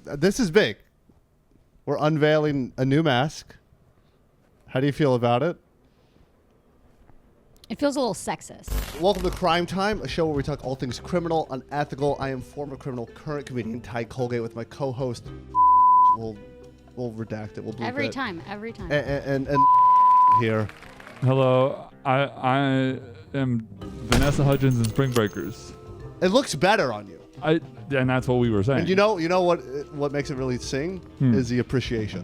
this is big. We're unveiling a new mask. How do you feel about it? It feels a little sexist. Welcome to Crime Time, a show where we talk all things criminal, unethical. I am former criminal, current comedian Ty Colgate with my co-host. We'll redact it. We'll bleep Every it. time. And here. Hello, I am Vanessa Hudgens in Spring Breakers. It looks better on you. And that's what we were saying. And you know what makes it really sing is the appreciation.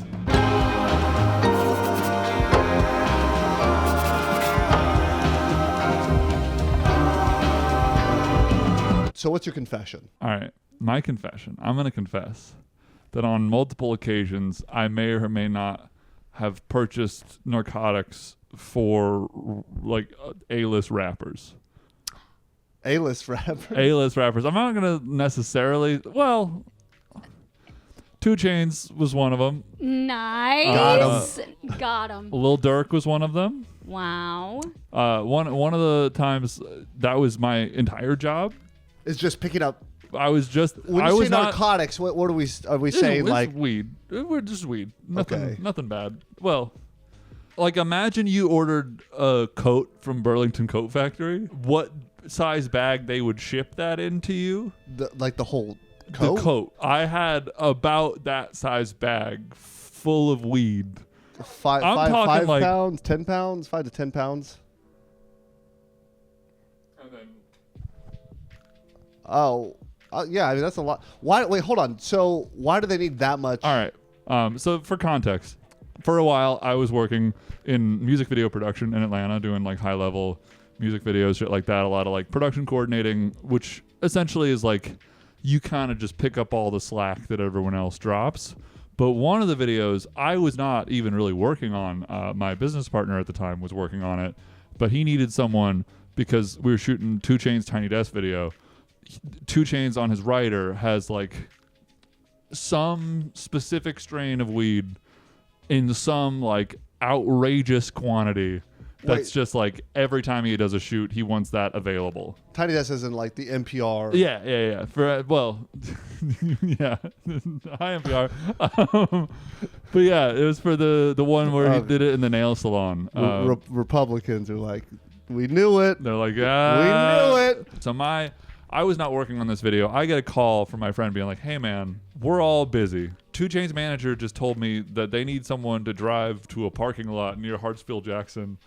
So what's your confession? All right, my confession. I'm going to confess that on multiple occasions, I may or may not have purchased narcotics for like A-list rappers. A-list rappers? A-list rappers. I'm not going to necessarily, well, 2 Chainz was one of them. Nice. Got him. Lil Durk was one of them. Wow. One of the times that was my entire job. It's just picking up. I was When you say narcotics, what are we saying? Like weed. We're just weed. Okay. Nothing bad. Well, like imagine you ordered a coat from Burlington Coat Factory. What size bag they would ship that into you? the whole coat? The coat. I had about that size bag full of weed. Five like, pounds, 10 pounds, 5 to 10 pounds. And then Yeah, I mean, that's a lot. Why? Wait, hold on. So why do they need that much? all right. So for context, for a while I was working in music video production in Atlanta, doing like high level music videos, shit like that. A lot of like production coordinating, which essentially is like you kind of just pick up all the slack that everyone else drops. But one of the videos I was not even really working on. My business partner at the time was working on it, but he needed someone because we were shooting 2 Chainz Tiny Desk video. 2 Chainz on his writer has like some specific strain of weed in some like outrageous quantity. That's just like every time he does a shoot, he wants that available. Tiny Desk isn't like the NPR. Yeah. Yeah, hi NPR. But yeah, it was for the one where he did it in the nail salon. Republicans are like, we knew it. They're like, we knew it. So I was not working on this video. I get a call from my friend being like, hey man, we're all busy. 2 Chainz manager just told me that they need someone to drive to a parking lot near Hartsfield-Jackson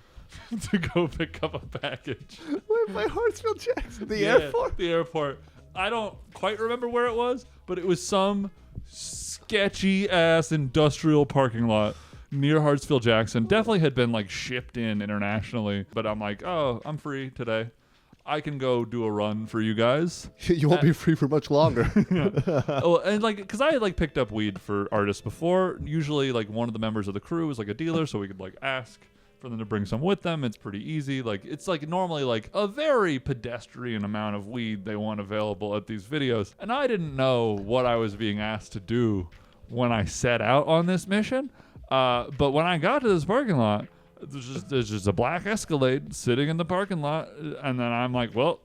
to go pick up a package. Wait, by Hartsfield-Jackson? The airport? The airport. I don't quite remember where it was, but it was some sketchy ass industrial parking lot near Hartsfield-Jackson. Definitely had been like shipped in internationally, but I'm like, oh, I'm free today. I can go do a run for you guys. You won't be free for much longer. Oh, and like, because I had like picked up weed for artists before. Usually, like one of the members of the crew was like a dealer, so we could like ask for them to bring some with them. It's pretty easy. Like, it's like normally like a very pedestrian amount of weed they want available at these videos. And I didn't know what I was being asked to do when I set out on this mission. But when I got to this parking lot, there's just a black Escalade sitting in the parking lot, and then I'm like, well,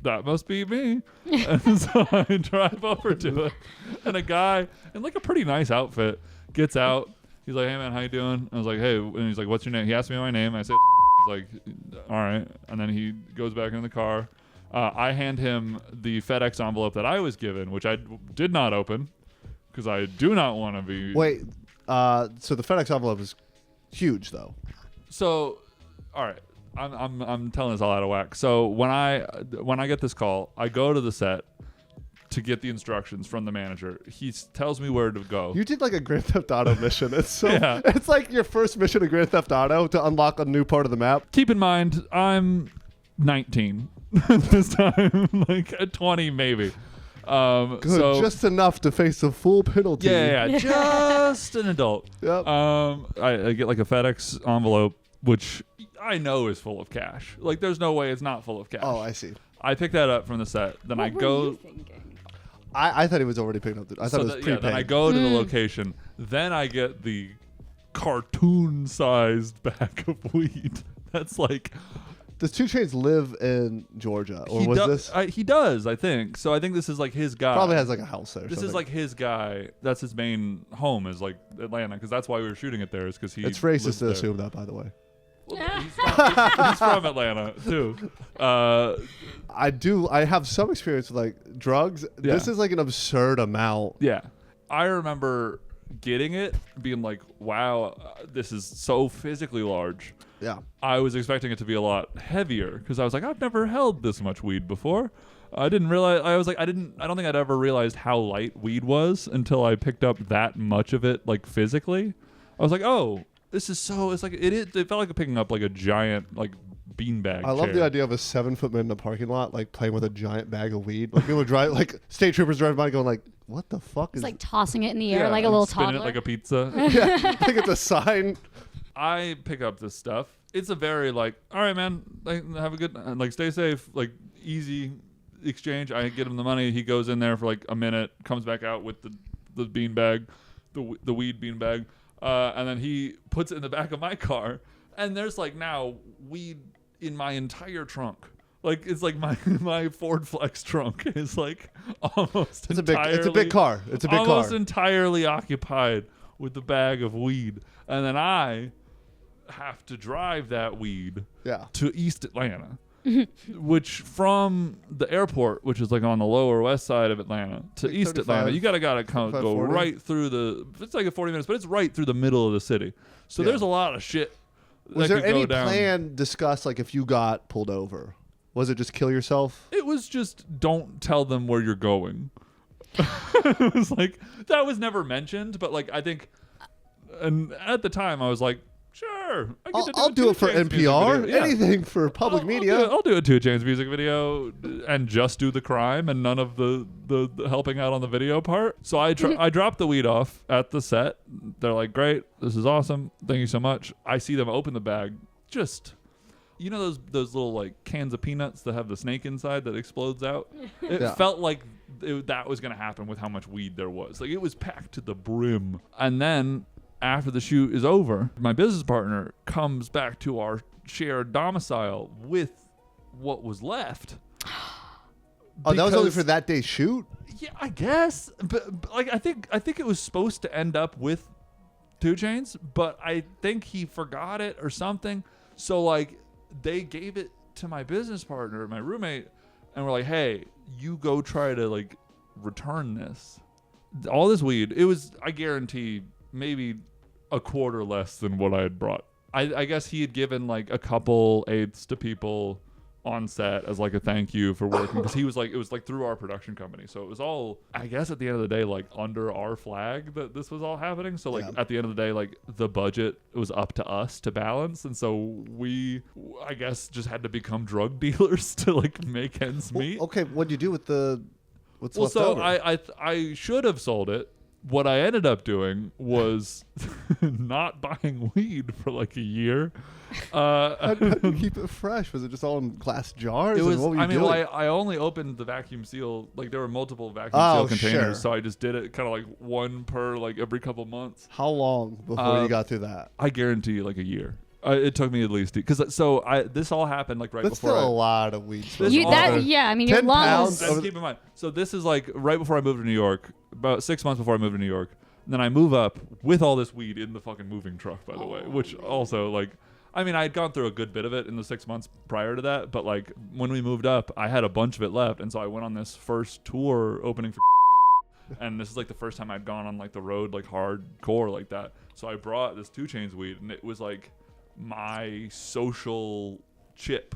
that must be me. And so I drive over to it, and a guy in like a pretty nice outfit gets out. He's like, hey man, how you doing? I was like, hey, and he's like, what's your name? He asked me my name. I said, he's like, all right, and then he goes back in the car. I hand him the FedEx envelope that I was given, which I did not open because I do not want to be. Wait, so the FedEx envelope is huge though. So, all right, I'm telling this all out of whack. So when I get this call, I go to the set to get the instructions from the manager. He tells me where to go. You did like a Grand Theft Auto mission. It's so Yeah. It's like your first mission in Grand Theft Auto to unlock a new part of the map. Keep in mind, I'm 19 this time, like 20 maybe. Good, so just enough to face a full penalty. Yeah, just an adult. Yep. I get like a FedEx envelope, which I know is full of cash. Like, there's no way it's not full of cash. Oh, I see. I pick that up from the set. Then What I were go. you thinking? I thought he was already picking up. I thought it was prepaid. Then I go to the location. Then I get the cartoon-sized bag of weed. That's like Does 2 Chainz live in Georgia, or He does, I think. So I think this is like his guy. Probably has like a house there. This is like his guy. That's his main home is like Atlanta, because that's why we were shooting it there. Is because he. It's racist to assume that, by the way. Well, he's from Atlanta too. I have some experience with like drugs. Yeah. This is like an absurd amount. Yeah, I remember getting it, being like, "Wow, this is so physically large." Yeah. I was expecting it to be a lot heavier because I was like, I've never held this much weed before. I didn't realize. I was like, I don't think I'd ever realized how light weed was until I picked up that much of it, like physically. I was like, oh, this is so. It's like it felt like picking up like a giant like beanbag. I love the idea of a 7-foot man in a parking lot, like playing with a giant bag of weed. Like people drive, like state troopers driving by, going like, "What the fuck is?" It's like tossing it in the air like a little spinning toddler. it like a pizza. Yeah, I think it's a sign. I pick up this stuff. It's a very like, all right, man, like have a good, like stay safe, like easy exchange. I get him the money. He goes in there for like a minute, comes back out with the bean bag, the weed bean bag, and then he puts it in the back of my car. And there's like now weed in my entire trunk. Like it's like my Ford Flex trunk is like almost It's entirely. a big car. It's a big car. Almost entirely occupied with the bag of weed, and then I have to drive that weed to East Atlanta, which from the airport, which is like on the lower west side of Atlanta, to like East Atlanta, you gotta go 40. right through the. It's like a 40 minutes, but it's right through the middle of the city. So there's a lot of shit. Was there any plan discussed, like if you got pulled over? Was it just kill yourself? It was just don't tell them where you're going. It was like that was never mentioned, but like I think, and at the time I was like, sure, I'll do it for NPR. Anything for public media. I'll do a 2 Chainz music video and just do the crime and none of the helping out on the video part. So I dropped the weed off at the set. They're like, great, this is awesome, thank you so much. I see them open the bag, just. You know those little like cans of peanuts that have the snake inside that explodes out? It felt like that was going to happen with how much weed there was. Like it was packed to the brim. And then after the shoot is over, my business partner comes back to our shared domicile with what was left. Oh, that was only for that day's shoot? Yeah, I guess. But like I think it was supposed to end up with 2 Chainz, but I think he forgot it or something. So like they gave it to my business partner, my roommate, and we're like, hey, you go try to like return this. All this weed, it was, I guarantee, maybe a quarter less than what I had brought. I guess he had given like a couple eighths to people on set as like a thank you for working, because he was like, it was like through our production company, so it was all, I guess at the end of the day, like under our flag that this was all happening. So like at the end of the day, like the budget was up to us to balance, and so we, I guess, just had to become drug dealers to like make ends meet. Okay, what'd you do with what's left so over? I should have sold it. What I ended up doing was not buying weed for like a year. How did you keep it fresh? Was it just all in glass jars? It was. What were you doing? Well, I only opened the vacuum seal. Like there were multiple vacuum seal containers, sure. so I just did it kind of like one per like every couple months. How long before you got through that? I guarantee like a year. It took me at least because this all happened like right That's before. That's still a lot of weed. I mean, your lungs. And keep in mind, so this is like right before I moved to New York, about 6 months before I moved to New York. And then I move up with all this weed in the fucking moving truck, by the way, which also like, I mean, I had gone through a good bit of it in the 6 months prior to that, but like when we moved up, I had a bunch of it left, and so I went on this first tour opening for. And this is like the first time I'd gone on like the road like hardcore like that. So I brought this 2 Chainz weed, and it was like my social chip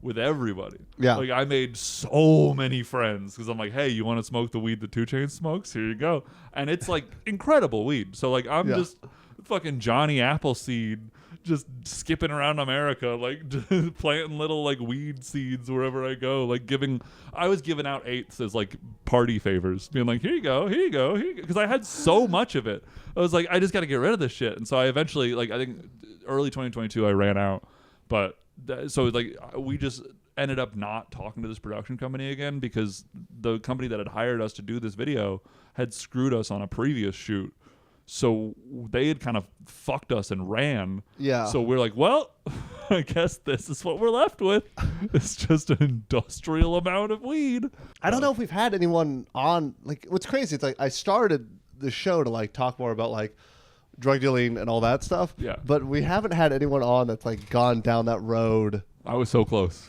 with everybody. Yeah. Like I made so many friends because I'm like, hey, you want to smoke the weed that 2 Chainz smokes? Here you go. And it's like incredible weed. So like I'm just fucking Johnny Appleseed just skipping around America, like planting little like weed seeds wherever I go. Like I was giving out eighths as like party favors, being like, here you go, here you go, here you go. Because I had so much of it. I was like, I just got to get rid of this shit. And so I eventually, like, I think early 2022, I ran out. But so like we just ended up not talking to this production company again because the company that had hired us to do this video had screwed us on a previous shoot. So they had kind of fucked us and ran. Yeah. So we're like, well, I guess this is what we're left with. It's just an industrial amount of weed. I don't know if we've had anyone on. Like, what's crazy? It's like I started the show to like talk more about like drug dealing and all that stuff. Yeah. But we haven't had anyone on that's like gone down that road. I was so close.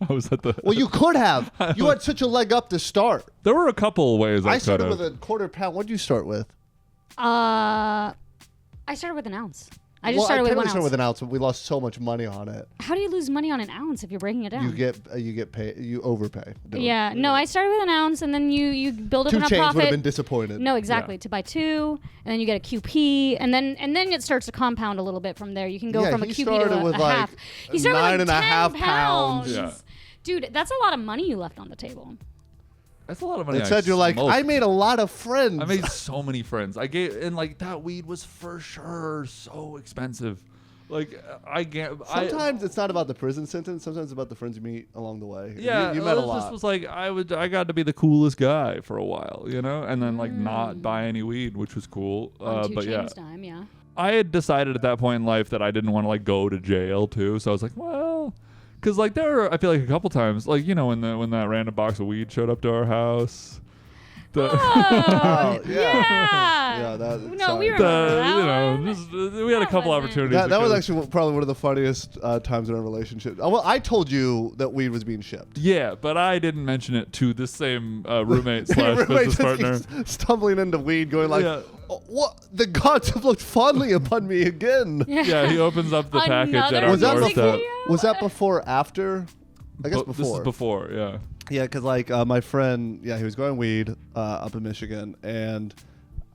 I was at the. Well, you could have. You had such a leg up to start. There were a couple ways I could started have. with a quarter pound. What did you start with? I started with an ounce. I just started with 1 ounce. Started with an ounce, but we lost so much money on it. How do you lose money on an ounce if you're breaking it down? You get paid. You overpay. Yeah. No, I started with an ounce, and then you build up Two enough Chainz profit. would have been disappointed. No, exactly. To buy 2, and then you get a QP, and then it starts to compound a little bit from there. You can go from a QP to a half. He started with like 10 pounds. Yeah. Dude, that's a lot of money you left on the table. That's a lot of money. It said you're like, I made a lot of friends. I made so many friends. And like that weed was for sure so expensive. Like sometimes it's not about the prison sentence. Sometimes it's about the friends you meet along the way. Yeah, you met a lot. This was like I got to be the coolest guy for a while, you know, and then like not buy any weed, which was cool. On but Chainz time, yeah. I had decided at that point in life that I didn't want to like go to jail too, so I was like, well. Because like there were, I feel like a couple times, like you know when that random box of weed showed up to our house. Yeah. No, we remember that we had a couple opportunities. That was actually probably one of the funniest times in our relationship. Well, I told you that weed was being shipped. Yeah, but I didn't mention it to this same roommate slash business partner. Stumbling into weed, going like, oh, "What? The gods have looked fondly upon me again." Yeah, he opens up the package at our doorstep. Was that before or after? I guess before. This is before, yeah. Yeah, because like my friend, he was growing weed up in Michigan, and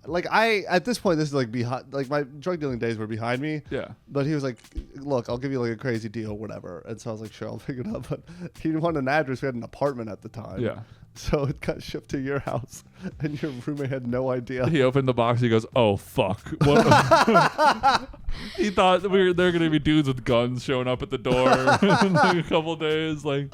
like at this point, this is like behind, like my drug dealing days were behind me. Yeah. But he was like, "Look, I'll give you like a crazy deal, whatever." And so I was like, "Sure, I'll pick it up." But he wanted an address. We had an apartment at the time. Yeah. So it got shipped to your house, and your roommate had no idea. He opened the box. He goes, "Oh fuck!" What? He thought there were gonna be dudes with guns showing up at the door in like a couple days, like.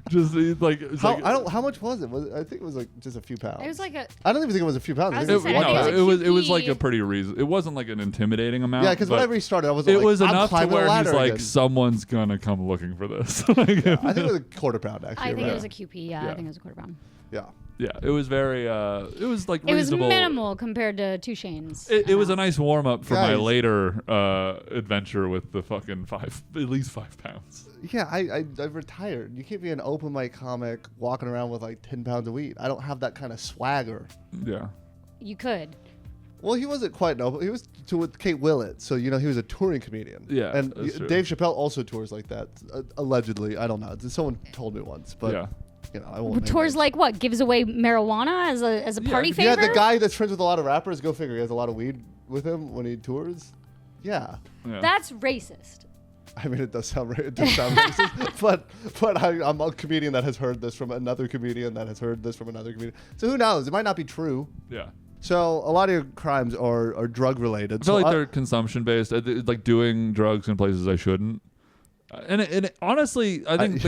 Just like how much was it? I think it was like just a few pounds. It was like I don't even think it was a few pounds. I think was it was gonna say, one I think pound. it was like a pretty reason. It wasn't like an intimidating amount. Yeah, because whenever he started, I was it like, was I'm enough to climbing where the he's ladder like, again. someone's gonna come looking for this. I think it was a quarter pound actually. I think right? it was a QP. Yeah, I think it was a quarter pound. Yeah. Yeah, it was very. It was like it reasonable. was minimal compared to 2 Chainz. It was a nice warm up for my Guys. later adventure with the fucking at least 5 pounds. Yeah, I've retired. You can't be an open mic comic walking around with like 10 pounds of weed. I don't have that kind of swagger. Yeah. You could. Well, he wasn't quite noble. He was with Kate Willett, so he was a touring comedian. Yeah, and that's true. Dave Chappelle also tours like that, allegedly. I don't know. Someone told me once, but Yeah. I won't. name Tours names. like what? Gives away marijuana as a party favor? Yeah, the guy that's friends with a lot of rappers. Go figure. He has a lot of weed with him when he tours. Yeah. That's racist. I mean, it does sound racist, but I'm a comedian that has heard this from another comedian that has heard this from another comedian. So who knows? It might not be true. Yeah. So a lot of your crimes are drug related. I feel like they're consumption based, like doing drugs in places I shouldn't. And honestly, I think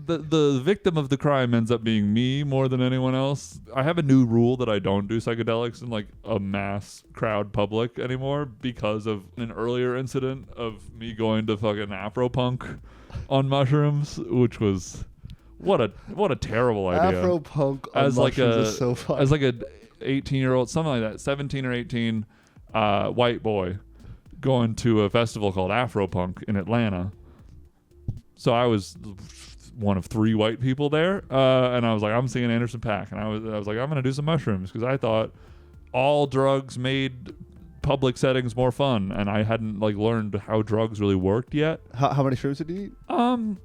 the victim of the crime ends up being me more than anyone else. I have a new rule that I don't do psychedelics in like a mass crowd public anymore because of an earlier incident of me going to fucking Afro-punk on mushrooms, which was what a terrible idea. Afro-punk on mushrooms is so fun. As like a 18-year-old, something like that, 17 or 18 white boy going to a festival called Afro-punk in Atlanta. So I was one of 3 white people there, and I was like, I'm seeing Anderson .Paak, and I was like, I'm gonna do some mushrooms because I thought all drugs made public settings more fun, and I hadn't like learned how drugs really worked yet. How many shrooms did you eat?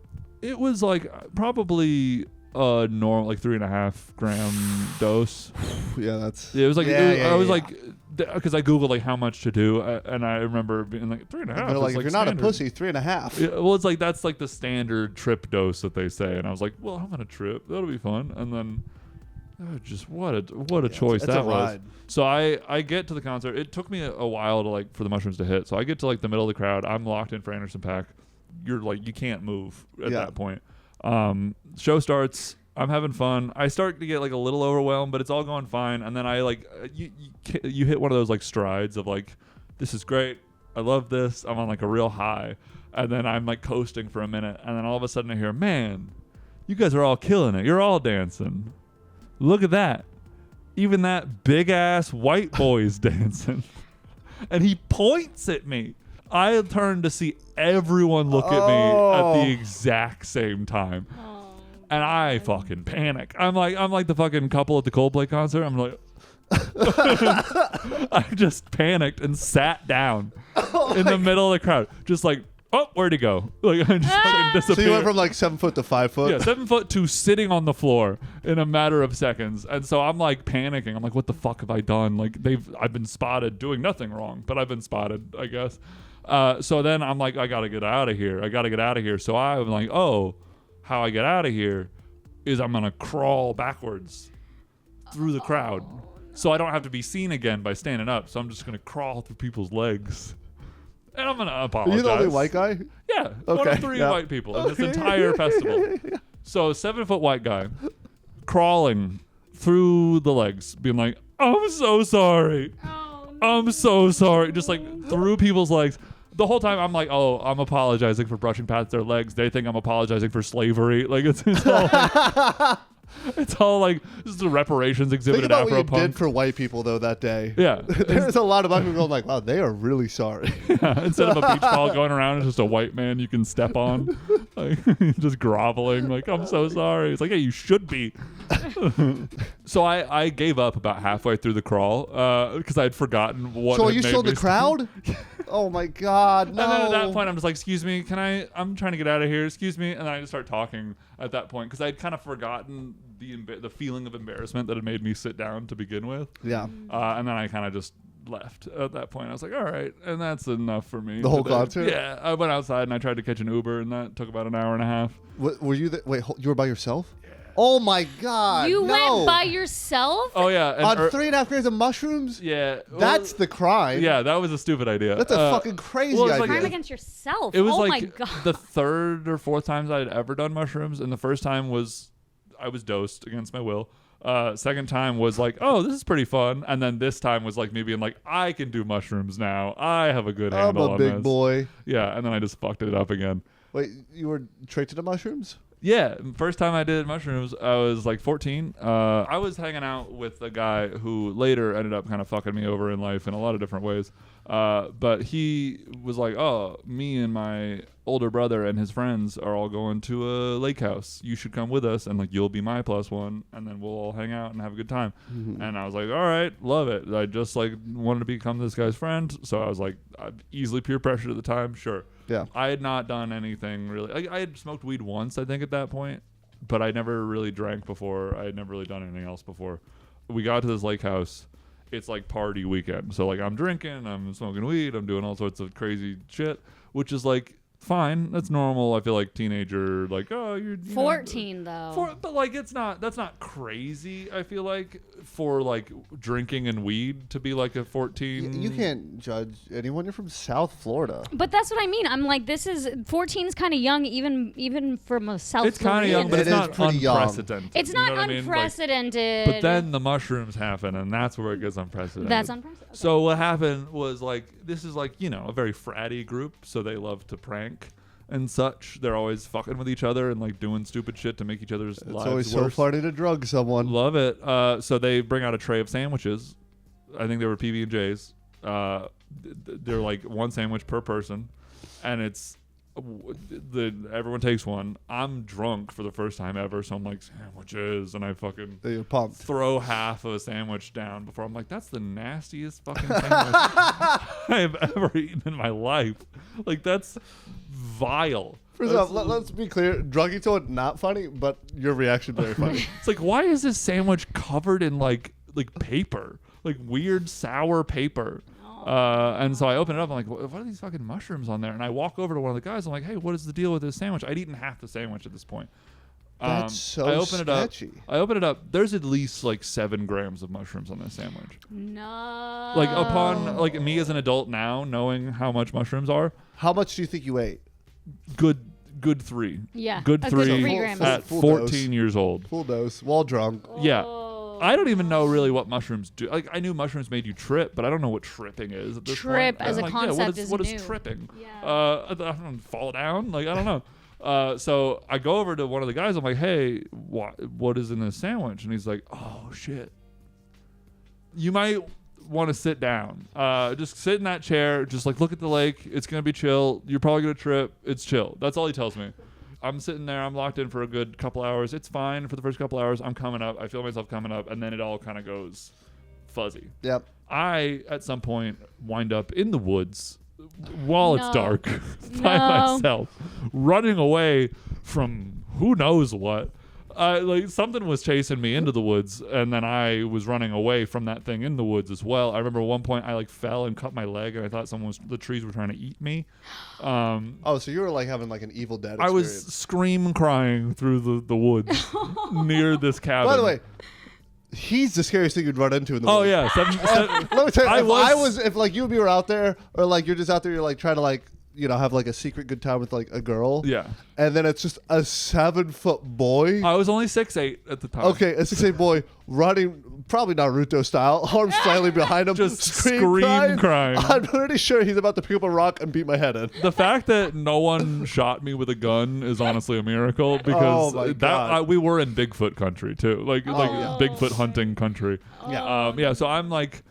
It was like probably a normal like 3.5 gram dose. Yeah, that's. It was like I was like. Because I googled like how much to do, and I remember being like 3.5. They're like, if you're not a pussy, 3.5. Yeah, well, it's like that's like the standard trip dose that they say, and I was like, well, I'm gonna trip. That'll be fun. And then, just what a choice it's that a was. ride. So I get to the concert. It took me a while to like for the mushrooms to hit. So I get to like the middle of the crowd. I'm locked in for Anderson .Paak. You're like you can't move at that point. Show starts. I'm having fun. I start to get like a little overwhelmed, but it's all going fine. And then I like you hit one of those like strides of like, this is great. I love this. I'm on like a real high. And then I'm like coasting for a minute. And then all of a sudden I hear, man, you guys are all killing it. You're all dancing. Look at that. Even that big ass white boy's dancing. And he points at me. I turn to see everyone look at me at the exact same time. And I fucking panic. I'm like the fucking couple at the Coldplay concert. I'm like, I just panicked and sat down in the middle of the crowd. Just like, oh, where'd he go? Like, I just fucking disappeared. So you went from like 7 foot to 5 foot? Yeah, 7 foot to sitting on the floor in a matter of seconds. And so I'm like panicking. I'm like, what the fuck have I done? Like I've been spotted doing nothing wrong, but I've been spotted, I guess. So then I'm like, I gotta get out of here. So I'm like, oh, how I get out of here is I'm gonna crawl backwards through the crowd. So I don't have to be seen again by standing up. So I'm just gonna crawl through people's legs. And I'm going to apologize. Are you the only white guy? Yeah. Okay. One of 3 white people in this entire festival. So 7 foot white guy crawling through the legs, being like, I'm so sorry. Oh, no. I'm so sorry. Just like through people's legs. The whole time I'm like, oh, I'm apologizing for brushing past their legs. They think I'm apologizing for slavery. Like it's all like, it's all like this is a reparations exhibit at Afro Punk. What you did for white people though that day. Yeah, there's a lot of black people going like, wow, they are really sorry. Yeah, instead of a beach ball going around, it's just a white man you can step on, like, just groveling. Like I'm so sorry. It's like, yeah, you should be. So I gave up about halfway through the crawl because I'd forgotten what. So are you still in the crowd? Oh my God, no. And then at that point, I'm just like, excuse me, I'm trying to get out of here. Excuse me. And then I just start talking at that point because I'd kind of forgotten the feeling of embarrassment that had made me sit down to begin with. Yeah. And then I kind of just left at that point. I was like, all right. And that's enough for me. The whole concert? Yeah. I went outside and I tried to catch an Uber and that took about an hour and a half. Were you wait, you were by yourself? Yeah. Oh my God! You went by yourself? Oh yeah, on 3.5 grams of mushrooms? Yeah, that's the crime. Yeah, that was a stupid idea. That's a fucking crazy idea. Crime against yourself. It was oh like my God. The 3rd or 4th times I'd ever done mushrooms, and the first time was I was dosed against my will. Second time was like, oh, this is pretty fun, and then this time was like me being like, I can do mushrooms now. I have a good handle on this. I'm a big boy. Yeah, and then I just fucked it up again. Wait, you were tricked into mushrooms? Yeah, first time I did mushrooms, I was like 14. I was hanging out with a guy who later ended up kind of fucking me over in life in a lot of different ways. But he was like, oh, me and my older brother and his friends are all going to a lake house. You should come with us, and like you'll be my +1, and then we'll all hang out and have a good time. Mm-hmm. And I was like, all right, love it. I just like wanted to become this guy's friend, so I was like, easily peer pressured at the time, sure. Yeah. I had not done anything really. I had smoked weed once, I think, at that point, but I never really drank before. I had never really done anything else before. We got to this lake house. It's like party weekend. So like I'm drinking, I'm smoking weed, I'm doing all sorts of crazy shit, which is like fine. That's normal. I feel like teenager, like, oh, you're 14 though. But like that's not crazy. I feel like for like drinking and weed to be like a 14. You can't judge anyone. You're from South Florida. But that's what I mean. I'm like, 14 is kind of young, even from a South. It's kind of young, but it's not unprecedented. It's not unprecedented. Like, but then the mushrooms happen, and that's where it gets unprecedented. That's unprecedented. Okay. So what happened was like this is like a very fratty group, so they love to prank and such. They're always fucking with each other and like doing stupid shit to make each other's lives worse. It's always so funny to drug someone. Love it. So they bring out a tray of sandwiches. I think they were PB&Js. They're like one sandwich per person, and it's everyone takes one. I'm drunk for the first time ever, so I'm like, sandwiches, and I fucking you're pumped. Throw half of a sandwich down before I'm like, that's the nastiest fucking sandwich I've ever eaten in my life. Like, that's vile. First off, let's be clear. Drugging someone, not funny, but your reaction very funny. It's like, why is this sandwich covered in like paper? Like weird sour paper. And so I open it up. I'm like, what are these fucking mushrooms on there? And I walk over to one of the guys. I'm like, hey, what is the deal with this sandwich? I'd eaten half the sandwich at this point. That's so sketchy. I open it up. There's at least like 7 grams of mushrooms on this sandwich. No. Like upon like me as an adult now knowing how much mushrooms are. How much do you think you ate? Good good 3. Yeah. Good a 3 good 3 grams. at Full 14 dose. years old. Full dose, while drunk. Yeah. Oh. I don't even know really what mushrooms do. Like, I knew mushrooms made you trip, but I don't know what tripping is at this Trip point. as I'm a like, concept what is is new. tripping? Yeah. I don't fall down. Like, I don't know. So I go over to one of the guys. I'm like, hey, what is in this sandwich? And he's like, oh, shit. You might want to sit down. Just sit in that chair. Just like look at the lake. It's going to be chill. You're probably going to trip. It's chill. That's all he tells me. I'm sitting there. I'm locked in for a good couple hours. It's fine for the first couple hours. I'm coming up. I feel myself coming up. And then it all kind of goes fuzzy. Yep. I, at some point, wind up in the woods while it's dark by No. myself, running away from who knows what. Like something was chasing me into the woods, and then I was running away from that thing in the woods as well. I remember at one point I like fell and cut my leg, and I thought the trees were trying to eat me. Oh, so you were like having like an Evil Dead experience. I was scream crying through the woods near this cabin. By the way, he's the scariest thing you'd run into in the oh woods. yeah, Let me tell you, I if like you and me were out there, or like you're just out there, you're like trying to like, you know, have like a secret good time with like a girl. Yeah. And then it's just a 7-foot boy. I was only 6'8" at the time. Okay, a 6'8" boy running, probably Naruto style, arms flailing behind him, Just scream crying. I'm pretty sure he's about to pick up a rock and beat my head in. The fact that no one shot me with a gun is honestly a miracle, because Oh my God. we were in Bigfoot country too, like Bigfoot hunting country. Yeah. So I'm like,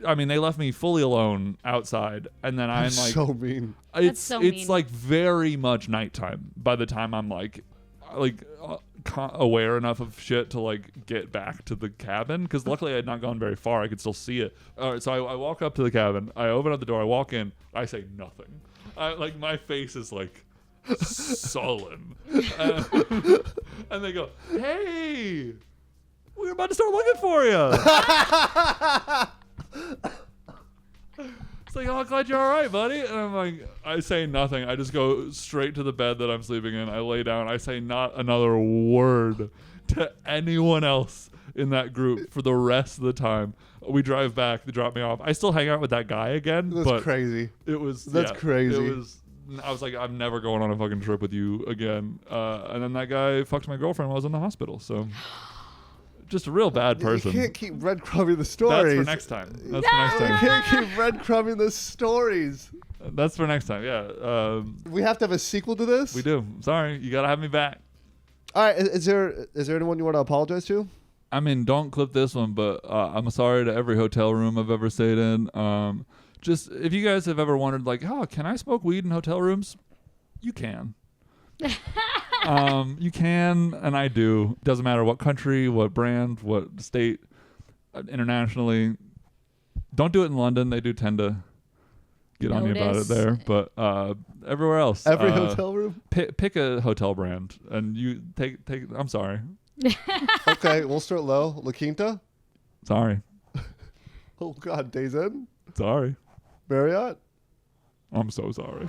I mean, they left me fully alone outside, and then I'm like, so mean. it's so it's mean. like very much nighttime by the time I'm like aware enough of shit to like get back to the cabin, because luckily I had not gone very far. I could still see it. All right, so I walk up to the cabin. I open up the door. I walk in. I say nothing. Like my face is like sullen, and they go, "Hey, we were about to start looking for you." It's like, oh, I'm glad you're all right, buddy. And I'm like, I say nothing. I just go straight to the bed that I'm sleeping in. I lay down. I say not another word to anyone else in that group for the rest of the time. We drive back. They drop me off. I still hang out with that guy again. That's crazy. It was That's crazy. It was. I was like, I'm never going on a fucking trip with you again. And then that guy fucked my girlfriend while I was in the hospital. So. Just a real bad person. You can't keep breadcrumbing the stories. That's for next time. That's for next You time. can't keep breadcrumbing the stories. That's for next time. Yeah. We have to have a sequel to this? We do. Sorry, you gotta have me back. All right. Is there anyone you want to apologize to? I mean, don't clip this one, but I'm sorry to every hotel room I've ever stayed in. Just if you guys have ever wondered, like, oh, can I smoke weed in hotel rooms? You can. You can, and I do. Doesn't matter what country, what brand, what state, internationally. Don't do it in London. They do tend to get on you about it there. But everywhere else. Every hotel room? Pick a hotel brand, and you take. I'm sorry. Okay, we'll start low. La Quinta? Sorry. Oh, God. Days Inn? Sorry. Marriott? I'm so sorry.